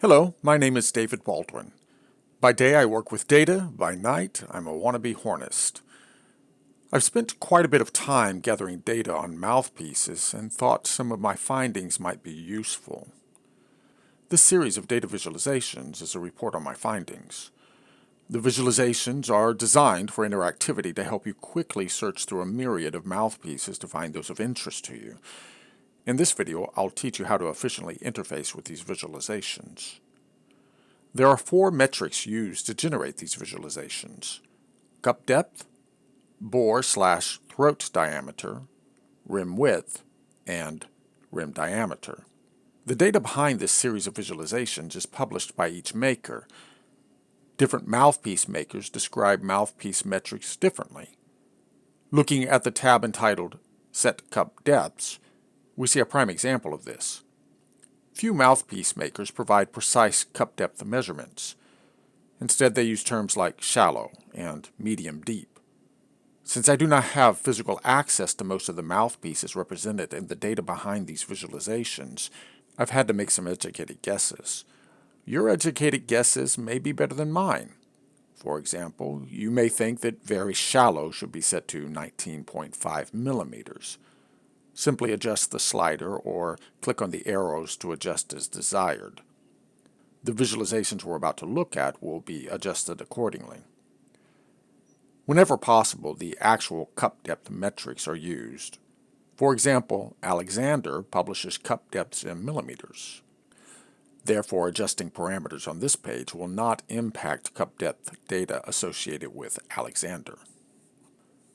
Hello, my name is David Baldwin. By day I work with data, by night I'm a wannabe hornist. I've spent quite a bit of time gathering data on Mouthpieces and thought some of my findings might be useful. This series of data visualizations is a report on my findings. The visualizations are designed for interactivity to help you quickly search through a myriad of Mouthpieces to find those of interest to you. In this video, I'll teach you how to efficiently interface with these visualizations. There are 4 metrics used to generate these visualizations: cup depth, bore/throat diameter, rim width, and rim diameter. The data behind this series of visualizations is published by each maker. Different mouthpiece makers describe mouthpiece metrics differently. Looking at the tab entitled Set Cup Depths, we see a prime example of this. Few mouthpiece makers provide precise cup depth measurements. Instead, they use terms like shallow and medium deep. Since I do not have physical access to most of the mouthpieces represented in the data behind these visualizations, I've had to make some educated guesses. Your educated guesses may be better than mine. For example, you may think that very shallow should be set to 19.5 millimeters. Simply adjust the slider or click on the arrows to adjust as desired. The visualizations we're about to look at will be adjusted accordingly. Whenever possible, the actual cup depth metrics are used. For example, Alexander publishes cup depths in millimeters. Therefore, adjusting parameters on this page will not impact cup depth data associated with Alexander.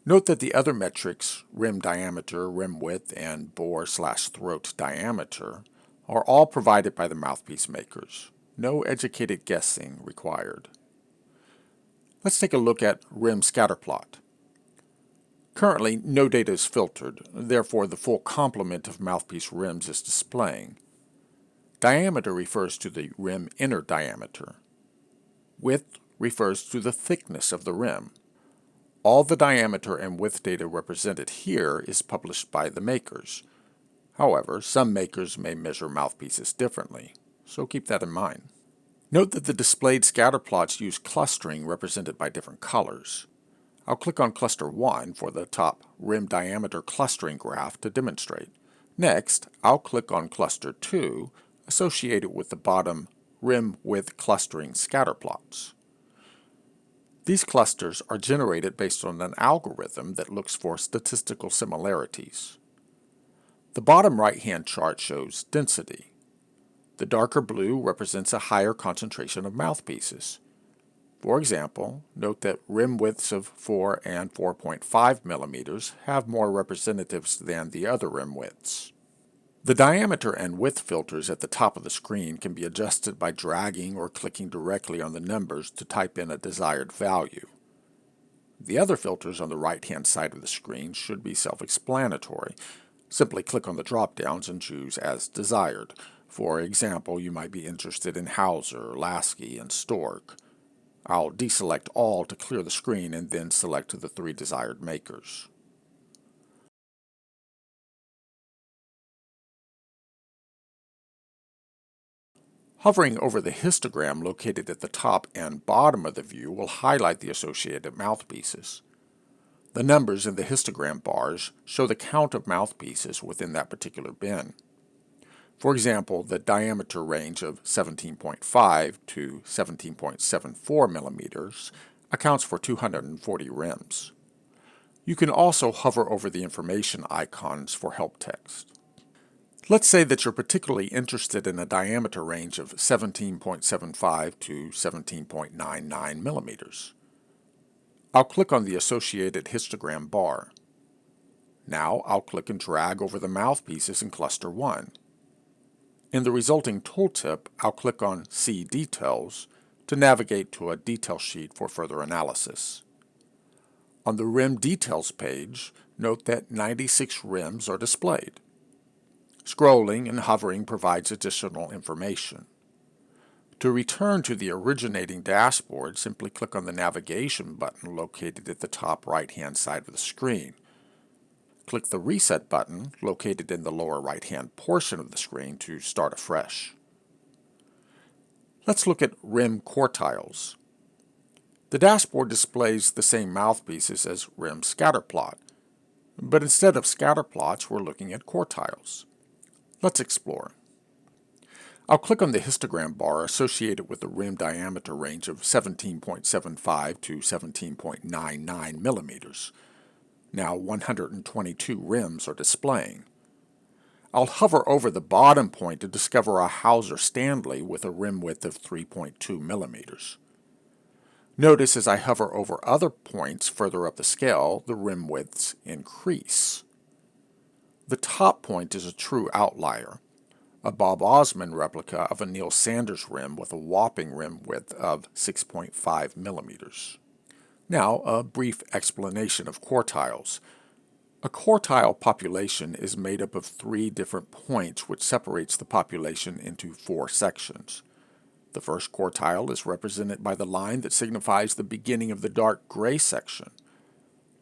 Note that the other metrics, rim diameter, rim width, and bore/throat diameter, are all provided by the mouthpiece makers. No educated guessing required. Let's take a look at rim scatterplot. Currently, no data is filtered, therefore the full complement of mouthpiece rims is displaying. Diameter refers to the rim inner diameter. Width refers to the thickness of the rim. All the diameter and width data represented here is published by the makers. However, some makers may measure mouthpieces differently, so keep that in mind. Note that the displayed scatter plots use clustering represented by different colors. I'll click on Cluster 1 for the top rim diameter clustering graph to demonstrate. Next, I'll click on Cluster 2 associated with the bottom rim width clustering scatter plots. These clusters are generated based on an algorithm that looks for statistical similarities. The bottom right-hand chart shows density. The darker blue represents a higher concentration of mouthpieces. For example, note that rim widths of 4 and 4.5 millimeters have more representatives than the other rim widths. The diameter and width filters at the top of the screen can be adjusted by dragging or clicking directly on the numbers to type in a desired value. The other filters on the right-hand side of the screen should be self-explanatory. Simply click on the drop-downs and choose as desired. For example, you might be interested in Hauser, Lasky, and Stork. I'll deselect all to clear the screen and then select the 3 desired makers. Hovering over the histogram located at the top and bottom of the view will highlight the associated mouthpieces. The numbers in the histogram bars show the count of mouthpieces within that particular bin. For example, the diameter range of 17.5 to 17.74 millimeters accounts for 240 rims. You can also hover over the information icons for help text. Let's say that you're particularly interested in a diameter range of 17.75 to 17.99 millimeters. I'll click on the associated histogram bar. Now I'll click and drag over the mouthpieces in Cluster 1. In the resulting tooltip, I'll click on See Details to navigate to a detail sheet for further analysis. On the Rim Details page, note that 96 rims are displayed. Scrolling and hovering provides additional information. To return to the originating dashboard, simply click on the navigation button located at the top right-hand side of the screen. Click the Reset button located in the lower right-hand portion of the screen to start afresh. Let's look at rim quartiles. The dashboard displays the same mouthpieces as rim scatterplot, but instead of scatterplots, we're looking at quartiles. Let's explore. I'll click on the histogram bar associated with the rim diameter range of 17.75 to 17.99 millimeters. Now 122 rims are displaying. I'll hover over the bottom point to discover a Hauser-Stanley with a rim width of 3.2 millimeters. Notice as I hover over other points further up the scale, the rim widths increase. The top point is a true outlier, a Bob Osman replica of a Neil Sanders rim with a whopping rim width of 6.5 millimeters. Now, a brief explanation of quartiles. A quartile population is made up of 3 different points, which separates the population into 4 sections. The first quartile is represented by the line that signifies the beginning of the dark gray section.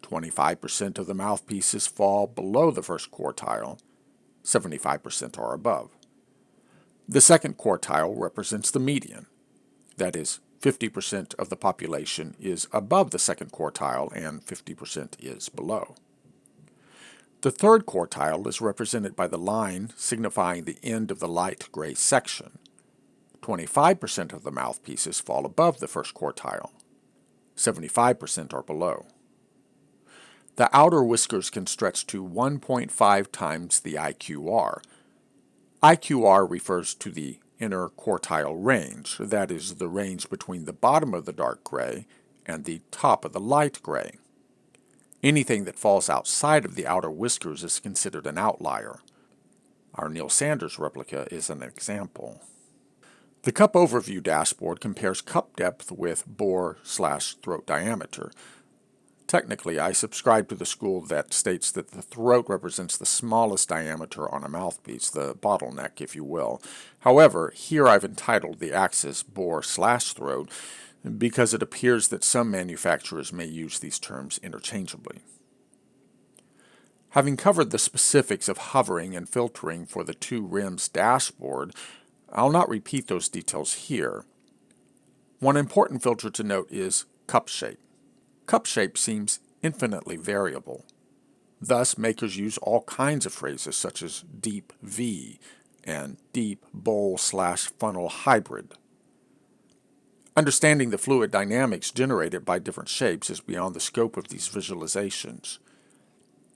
25% of the mouthpieces fall below the first quartile, 75% are above. The second quartile represents the median. That is, 50% of the population is above the second quartile and 50% is below. The third quartile is represented by the line signifying the end of the light gray section. 25% of the mouthpieces fall above the first quartile. 75% are below. The outer whiskers can stretch to 1.5 times the IQR. IQR refers to the inner quartile range, that is, the range between the bottom of the dark gray and the top of the light gray. Anything that falls outside of the outer whiskers is considered an outlier. Our Neil Sanders replica is an example. The cup overview dashboard compares cup depth with bore/throat diameter. Technically, I subscribe to the school that states that the throat represents the smallest diameter on a mouthpiece, the bottleneck, if you will. However, here I've entitled the axis bore/throat because it appears that some manufacturers may use these terms interchangeably. Having covered the specifics of hovering and filtering for the 2 rims dashboard, I'll not repeat those details here. One important filter to note is cup shape. Cup shape seems infinitely variable. Thus, makers use all kinds of phrases such as deep V and deep bowl/funnel hybrid. Understanding the fluid dynamics generated by different shapes is beyond the scope of these visualizations.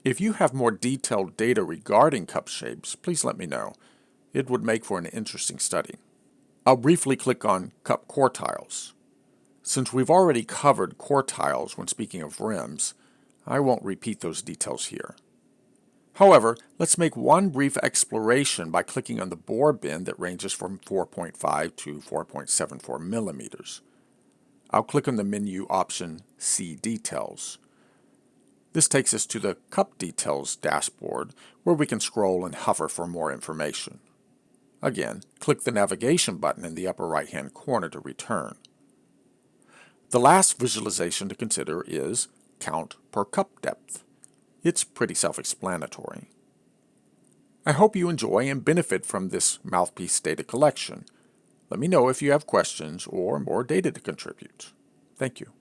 If you have more detailed data regarding cup shapes, please let me know. It would make for an interesting study. I'll briefly click on cup quartiles. Since we've already covered quartiles when speaking of rims, I won't repeat those details here. However, let's make one brief exploration by clicking on the bore bend that ranges from 4.5 to 4.74 millimeters. I'll click on the menu option See Details. This takes us to the Cup Details dashboard, where we can scroll and hover for more information. Again, click the navigation button in the upper right-hand corner to return. The last visualization to consider is Count per Cup Depth. It's pretty self-explanatory. I hope you enjoy and benefit from this mouthpiece data collection. Let me know if you have questions or more data to contribute. Thank you.